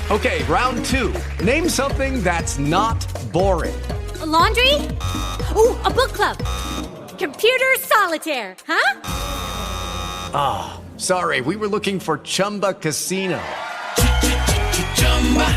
Okay, round two. Name something that's not boring. A laundry? Ooh, a book club. Computer solitaire, huh? Ah, oh, sorry, we were looking for Chumba Casino.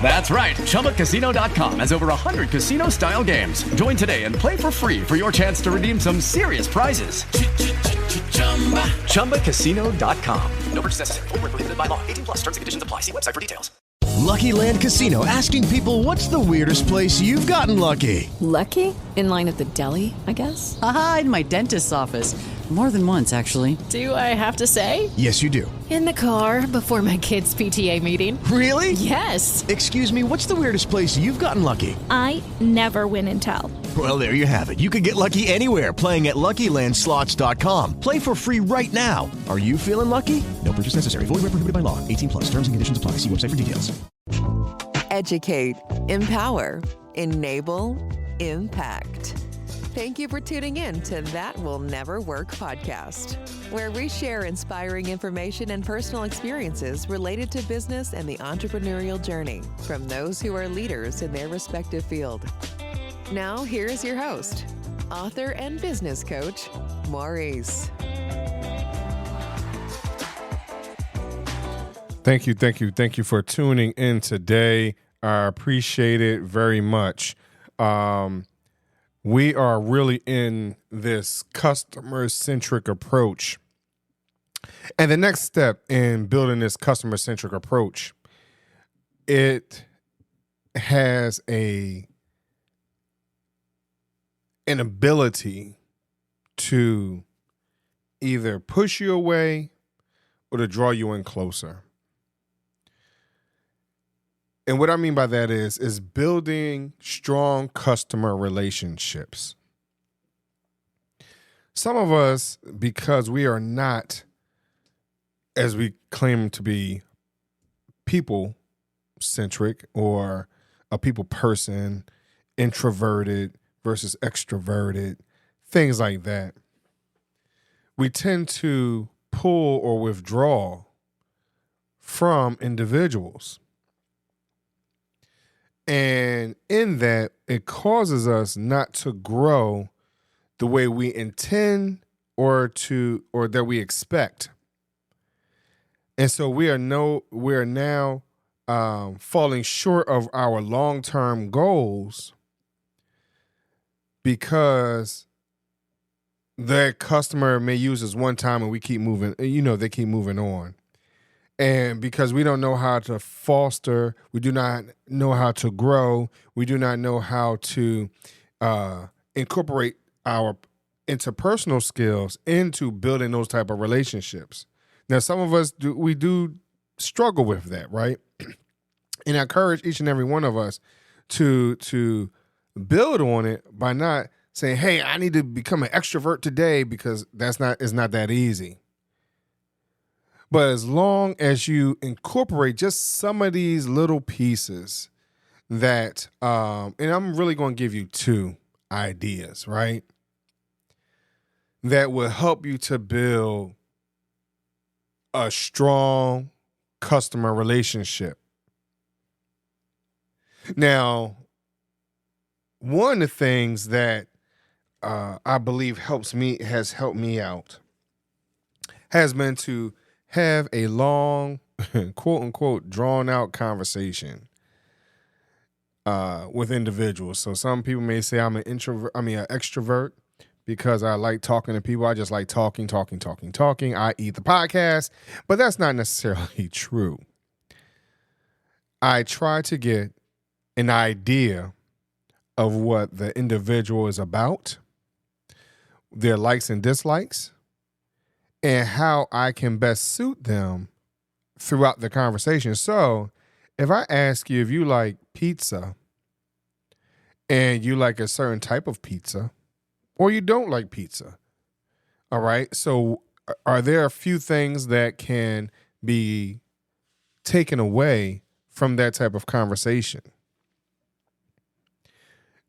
That's right, ChumbaCasino.com has over 100 casino-style games. Join today and play for free for your chance to redeem some serious prizes. ChumbaCasino.com. No purchase necessary. Void where prohibited by law. 18 plus. Terms and conditions apply. See website for details. Lucky Land Casino, asking people, what's the weirdest place you've gotten lucky? Lucky? In line at the deli, I guess? Aha, in my dentist's office. More than once, actually. Do I have to say? Yes, you do. In the car before my kids' PTA meeting. Really? Yes. Excuse me, what's the weirdest place you've gotten lucky? I never win and tell. Well, there you have it. You can get lucky anywhere, playing at LuckyLandSlots.com. Play for free right now. Are you feeling lucky? No purchase necessary. Void where prohibited by law. 18 plus. Terms and conditions apply. See website for details. Educate, empower, enable, impact. Thank you for tuning in to That Will Never Work podcast, where we share inspiring information and personal experiences related to business and the entrepreneurial journey from those who are leaders in their respective field. Now, here's your host, author and business coach, Maurice. Thank you for tuning in today. I appreciate it very much. We are really in this customer-centric approach. And the next step in building this customer-centric approach, it has an ability to either push you away or to draw you in closer. And what I mean by that is building strong customer relationships. Some of us, because we are not, as we claim to be, people-centric or a people person, introverted versus extroverted, things like that, we tend to pull or withdraw from individuals. And in that, it causes us not to grow the way we intend or that we expect. And so we are now falling short of our long-term goals because that customer may use us one time and we keep moving, they keep moving on. And because we don't know how to foster, we do not know how to grow, we do not know how to incorporate our interpersonal skills into building those type of relationships. Now, some of us do struggle with that, right? And I encourage each and every one of us to build on it by not saying, hey, I need to become an extrovert today, because it's not that easy. But as long as you incorporate just some of these little pieces that, and I'm really going to give you two ideas, right? That will help you to build a strong customer relationship. Now, one of the things that I believe has helped me out has been to have a long, quote unquote, drawn out conversation with individuals. So some people may say I'm an extrovert because I like talking to people. I just like talking, i.e. the podcast, but that's not necessarily true. I try to get an idea of what the individual is about, their likes and dislikes, and how I can best suit them throughout the conversation. So if I ask you if you like pizza and you like a certain type of pizza, or you don't like pizza, all right? So are there a few things that can be taken away from that type of conversation?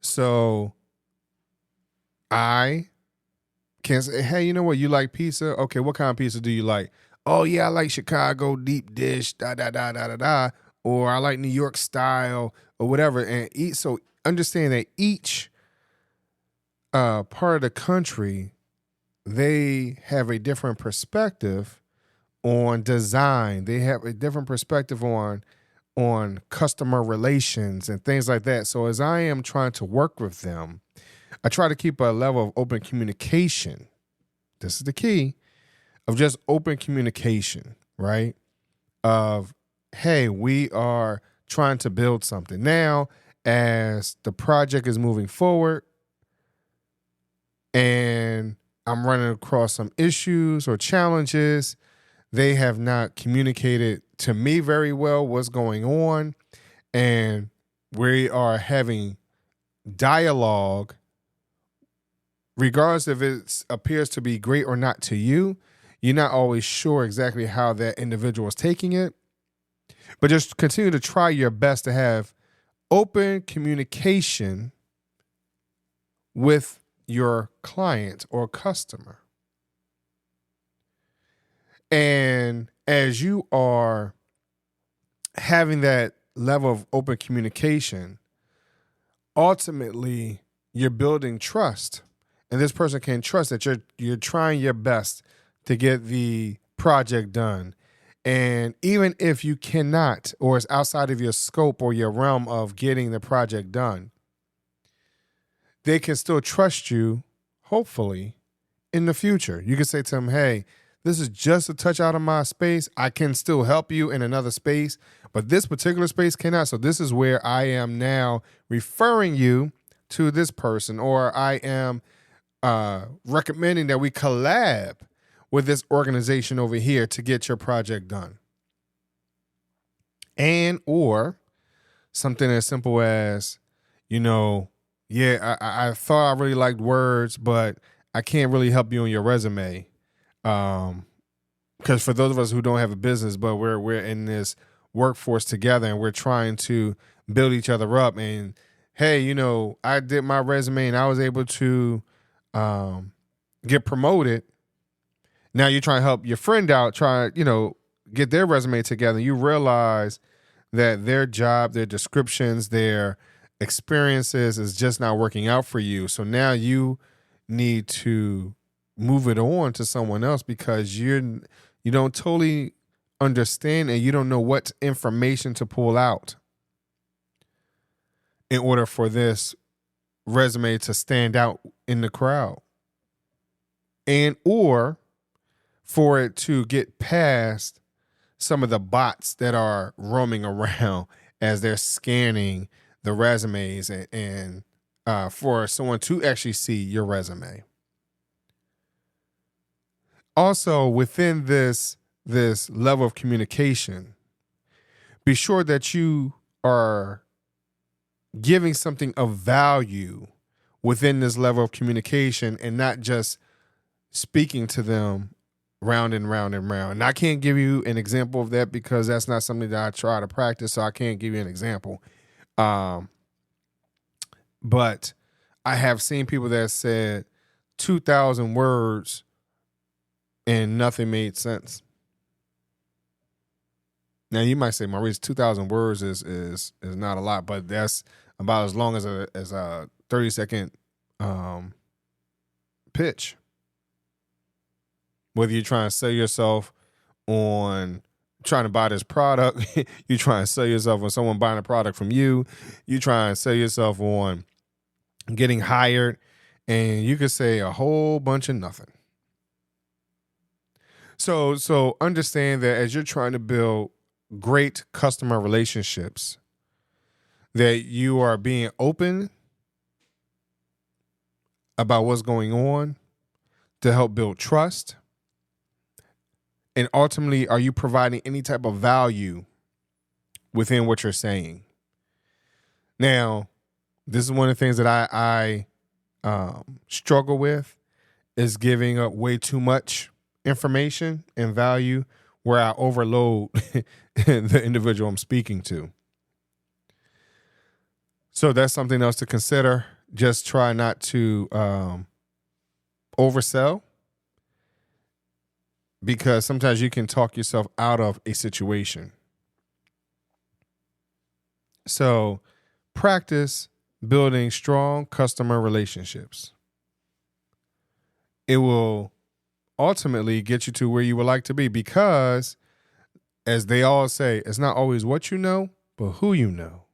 So I can say, hey, you know what? You like pizza? Okay, what kind of pizza do you like? Oh, yeah, I like Chicago deep dish, da, da, da, da, da, da. or I like New York style or whatever. And so understand that each part of the country, they have a different perspective on design. They have a different perspective on customer relations and things like that. So as I am trying to work with them, I try to keep a level of open communication. This is the key of just open communication, right? Of, hey, we are trying to build something. Now, as the project is moving forward and I'm running across some issues or challenges, they have not communicated to me very well what's going on, and we are having dialogue, regardless if it appears to be great or not to you. You're not always sure exactly how that individual is taking it, but just continue to try your best to have open communication with your client or customer. And as you are having that level of open communication, ultimately you're building trust. And this person can trust that you're trying your best to get the project done. And even if you cannot, or it's outside of your scope or your realm of getting the project done, they can still trust you, hopefully, in the future. You can say to them, hey, this is just a touch out of my space. I can still help you in another space, but this particular space cannot. So this is where I am now referring you to this person, or I am recommending that we collab with this organization over here to get your project done. And or something as simple as, I thought I really liked words, but I can't really help you on your resume. Because for those of us who don't have a business, but we're in this workforce together and we're trying to build each other up. And hey, I did my resume and I was able to get promoted. Now you're trying to help your friend out, get their resume together. You realize that their job, their descriptions, their experiences is just not working out for you. So now you need to move it on to someone else because you don't totally understand and you don't know what information to pull out in order for this resume to stand out in the crowd, and or for it to get past some of the bots that are roaming around as they're scanning the resumes and for someone to actually see your resume. Also, within this level of communication, be sure that you are giving something of value within this level of communication and not just speaking to them round and round and round. And I can't give you an example of that because that's not something that I try to practice, so I can't give you an example. But I have seen people that said 2,000 words and nothing made sense. Now you might say, Maurice, 2,000 words is not a lot, but that's about as long as a 30-second pitch. Whether you're trying to sell yourself on trying to buy this product, you're trying to sell yourself on someone buying a product from you, you trying to sell yourself on getting hired, and you could say a whole bunch of nothing. So understand that as you're trying to build great customer relationships, that you are being open about what's going on to help build trust. And ultimately, are you providing any type of value within what you're saying? Now, this is one of the things that I struggle with, is giving up way too much information and value where I overload the individual I'm speaking to. So that's something else to consider. Just try not to oversell, because sometimes you can talk yourself out of a situation. So practice building strong customer relationships. It will ultimately get you to where you would like to be because, as they all say, it's not always what you know, but who you know.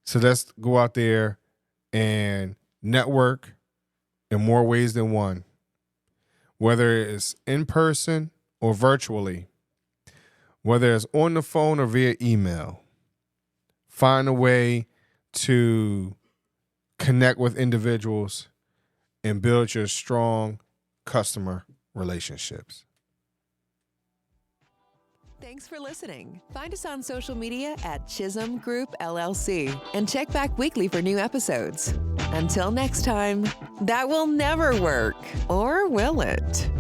So let's go out there and network in more ways than one, whether it's in person or virtually, whether it's on the phone or via email. Find a way to connect with individuals and build your strong customer relationships. Thanks for listening. Find us on social media at Chisholm Group LLC and check back weekly for new episodes. Until next time, that will never work, or will it?